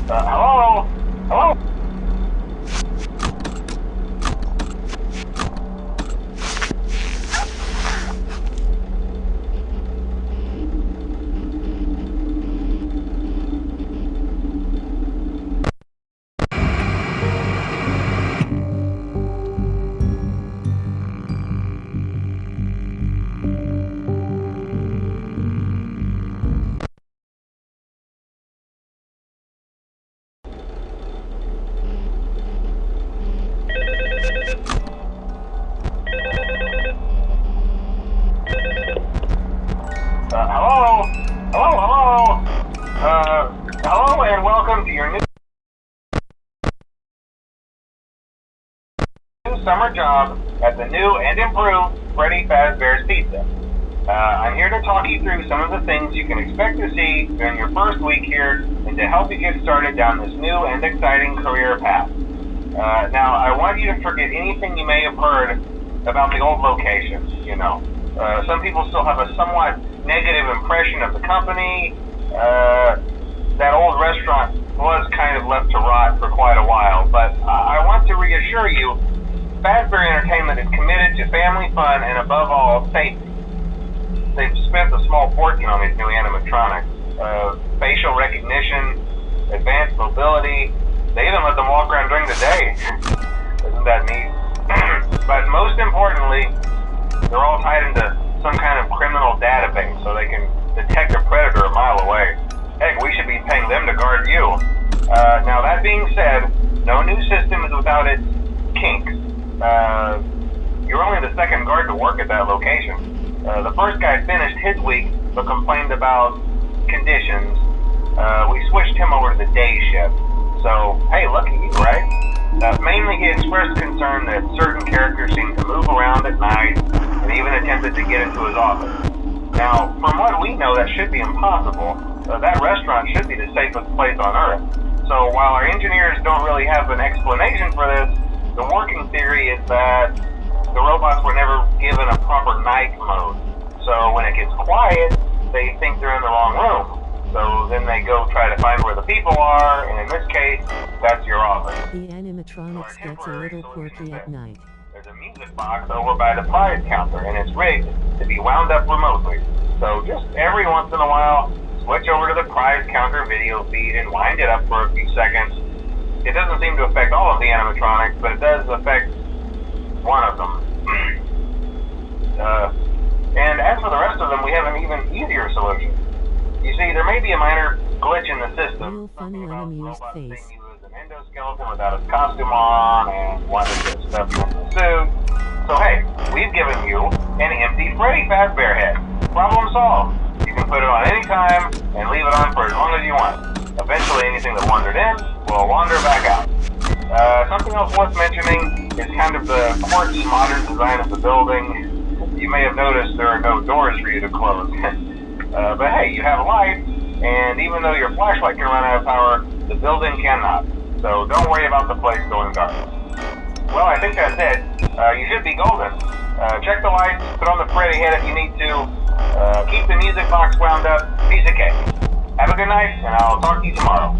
Hello? Hello? Hello? Hello, hello? Hello and welcome to your new summer job at the new and improved Freddie Fazbear's Pizza. I'm here to talk you through some of the things you can expect to see during your first week here and to help you get started down this new and exciting career path. Now, I want you to forget anything you may have heard about the old locations, you know. Some people still have a somewhat negative impression of the company. That old restaurant was kind of left to rot for quite a while, but I want to reassure you, Fazbear Entertainment is committed to family fun and above all, safety. They've spent a small fortune on these new animatronics. Facial recognition, advanced mobility, they even let them walk around during the day. Isn't that neat? But most importantly, they're all tied into some kind of criminal database so they can detect a predator a mile away. Heck, we should be paying them to guard you. Now that being said, no new system is without its kinks. You're only the second guard to work at that location. The first guy finished his week but complained about conditions. We switched him over to the day shift. So, hey, lucky you, right? Mainly he expressed concern that certain characters seemed to move around at night and even attempted to get into his office. Now, from what we know, that should be impossible. That restaurant should be the safest place on Earth. So while our engineers don't really have an explanation for this, the working theory is that the robots were never given a proper night mode. So when it gets quiet, they think they're in the wrong room. So then they go try to find where the people are, and in this case, that's your office. The animatronics gets a little quirky at night. There's a music box over by the prize counter, and it's rigged to be wound up remotely. So just every once in a while, switch over to the prize counter video feed and wind it up for a few seconds. It doesn't seem to affect all of the animatronics, but it does affect one of them. And as for the rest of them, we have an even easier solution. You see, there may be a minor glitch in the system. Real funny unamused face. He was an endoskeleton without his costume on, and wanted to stuff in the suit. So hey, we've given you an empty Freddie Fazbear head. Problem solved. You can put it on any time and leave it on for as long as you want. Eventually, anything that wandered in will wander back out. Something else worth mentioning is kind of the quirky modern design of the building. You may have noticed there are no doors for you to close. But hey, you have a light, and even though your flashlight can run out of power, the building cannot. So don't worry about the place going dark. Well, I think that's it. You should be golden. Check the lights, put on the Freddy head if you need to. Keep the music box wound up. Piece of cake. Have a good night, and I'll talk to you tomorrow.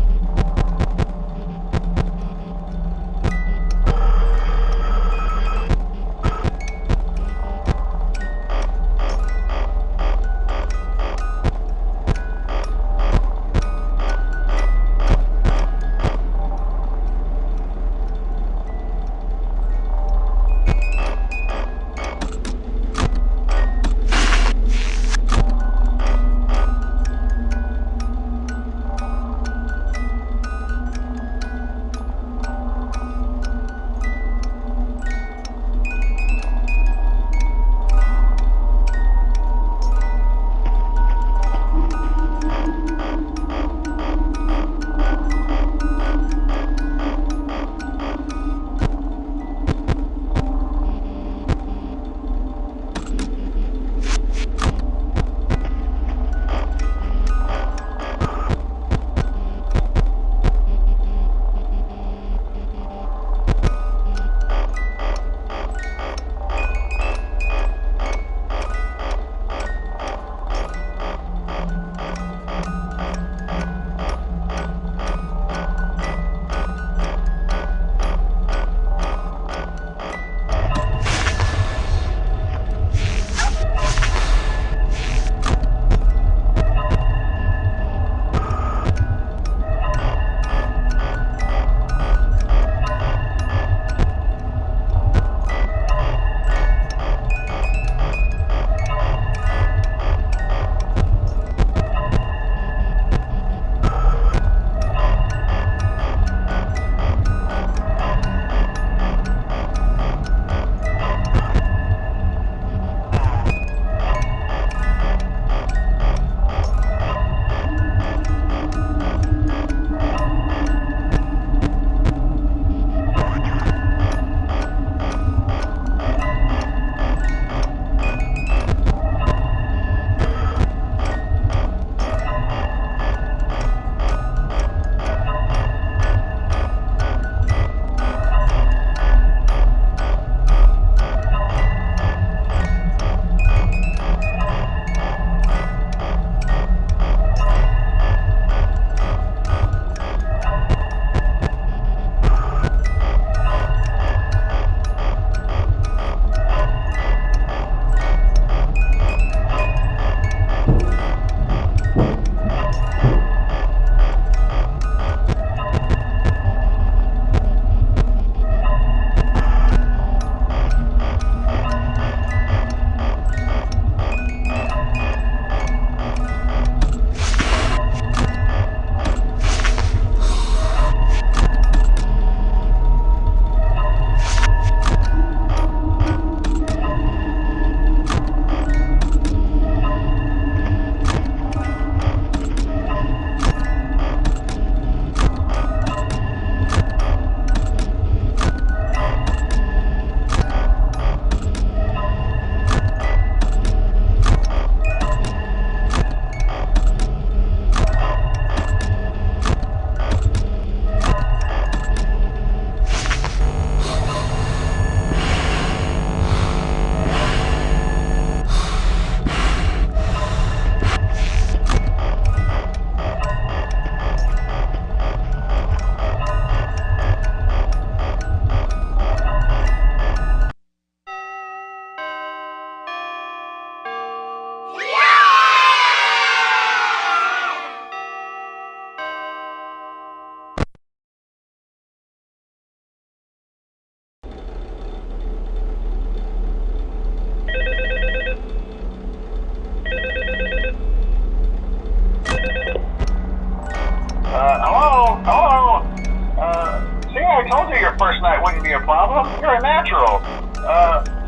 first night wouldn't be a problem. You're a natural.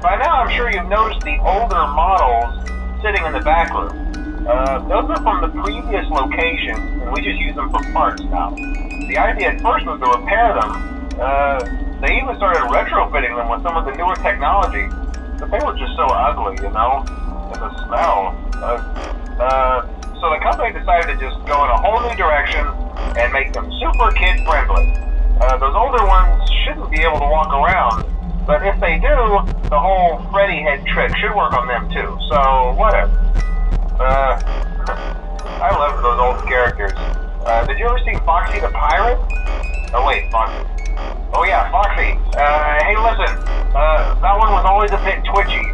By now, I'm sure you've noticed the older models sitting in the back room. Those are from the previous location, and we just use them for parts now. The idea at first was to repair them. They even started retrofitting them with some of the newer technology, but they were just so ugly, you know, and the smell. So the company decided to just go in a whole new direction and make them super kid-friendly. Those older ones shouldn't be able to walk around, but if they do, the whole Freddie head trick should work on them too, so whatever. I love those old characters. Did you ever see Foxy the Pirate? Oh wait, Foxy. Oh yeah, Foxy. Hey listen, that one was always a bit twitchy.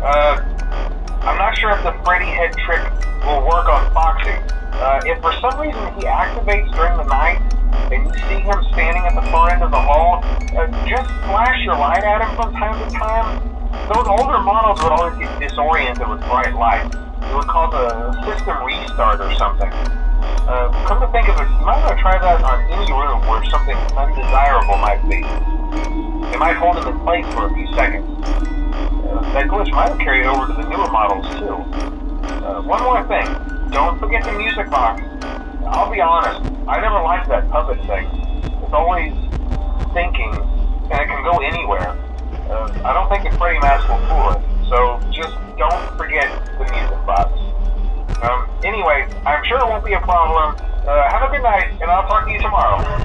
I'm not sure if the Freddy head trick will work on Foxy. If for some reason he activates during the night, and you see him standing at the far end of the hall, just flash your light at him from time to time. Those older models would always get disoriented with bright light. It would cause a system restart or something. Come to think of it, you might want to try that on any room where something undesirable might be. It might hold him in place for a few seconds. That glitch might have carried over to the newer models too. One more thing, don't forget the music box. I'll be honest, I never liked that puppet thing. It's always thinking, and it can go anywhere. I don't think the Freddy mask will fool it, so just don't forget the music box. Anyway, I'm sure it won't be a problem. Have a good night, and I'll talk to you tomorrow.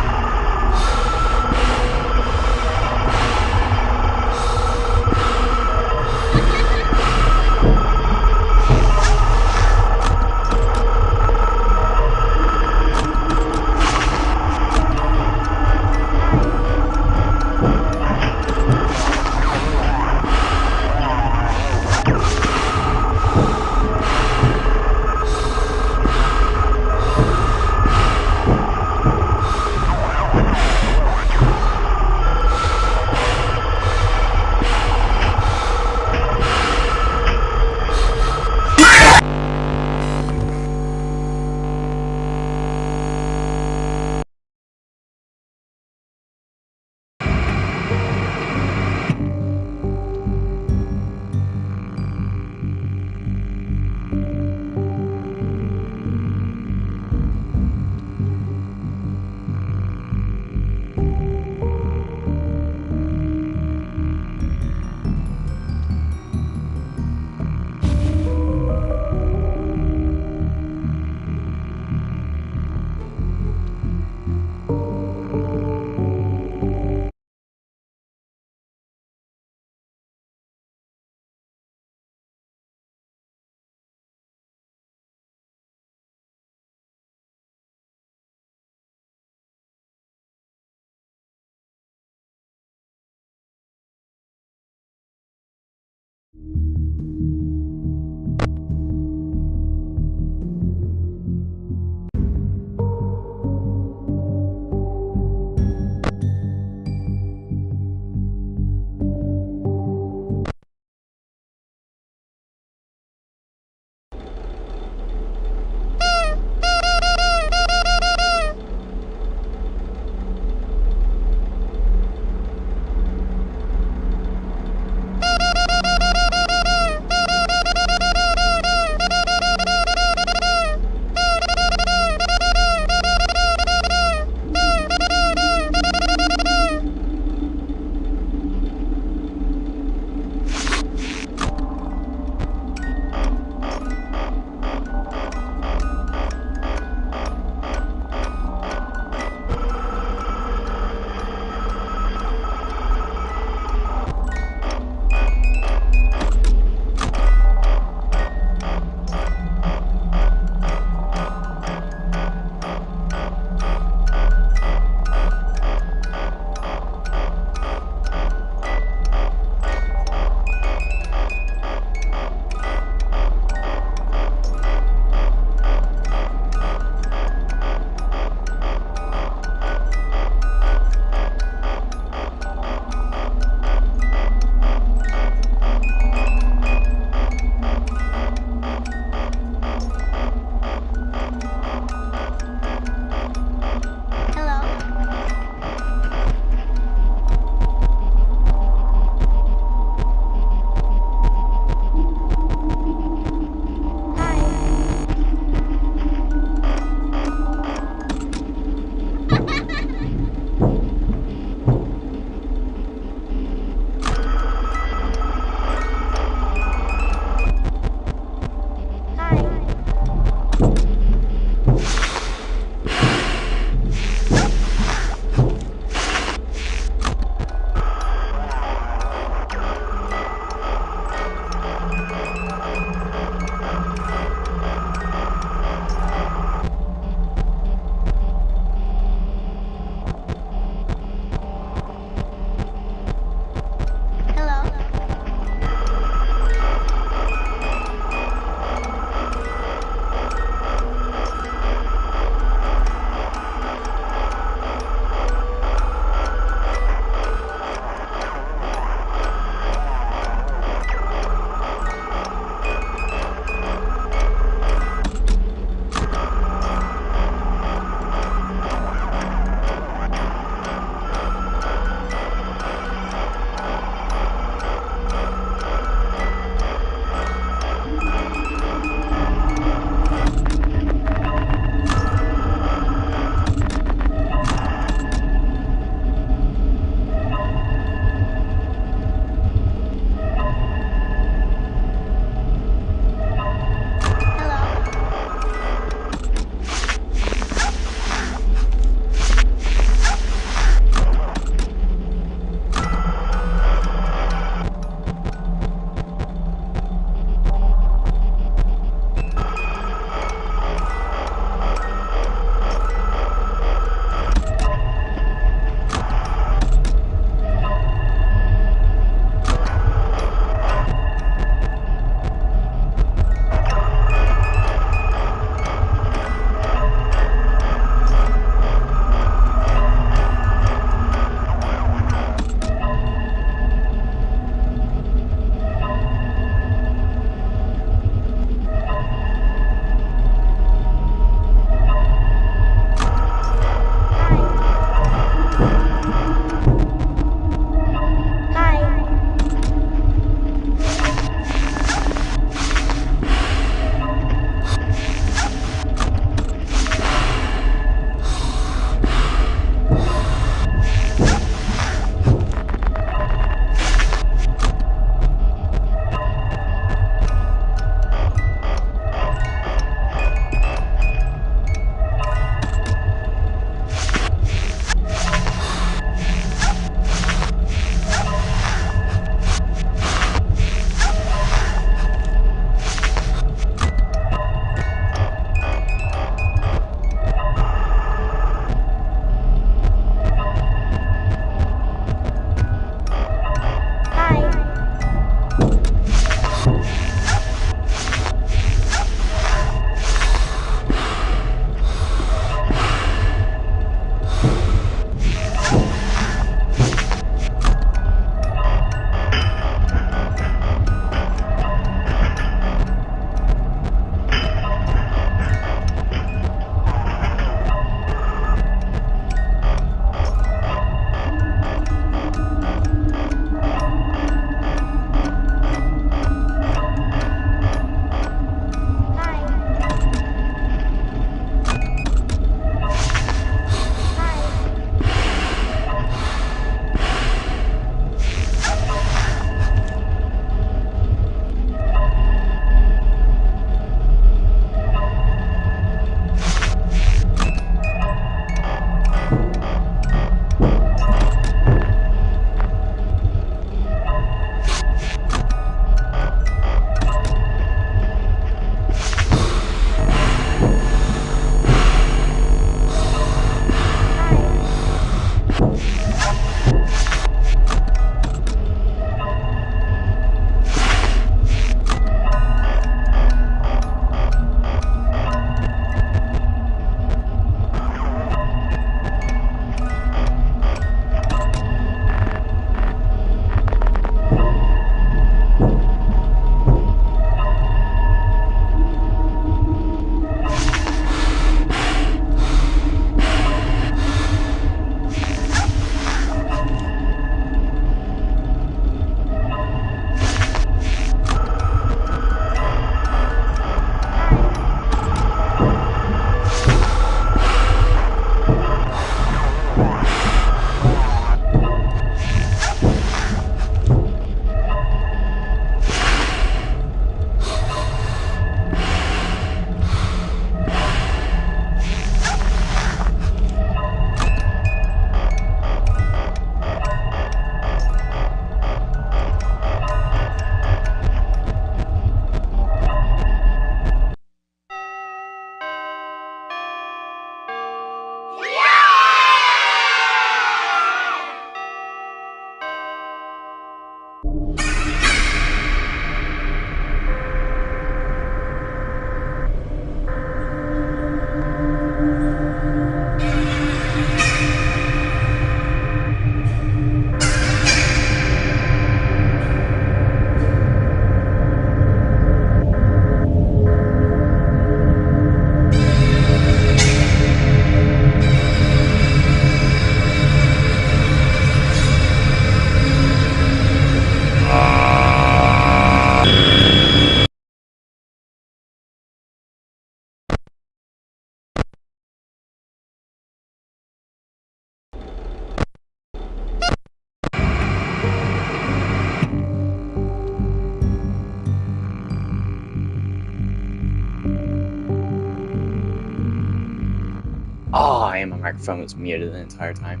Oh, and my microphone was muted the entire time.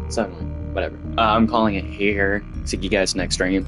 So annoying. Whatever. I'm calling it here. See you guys next stream.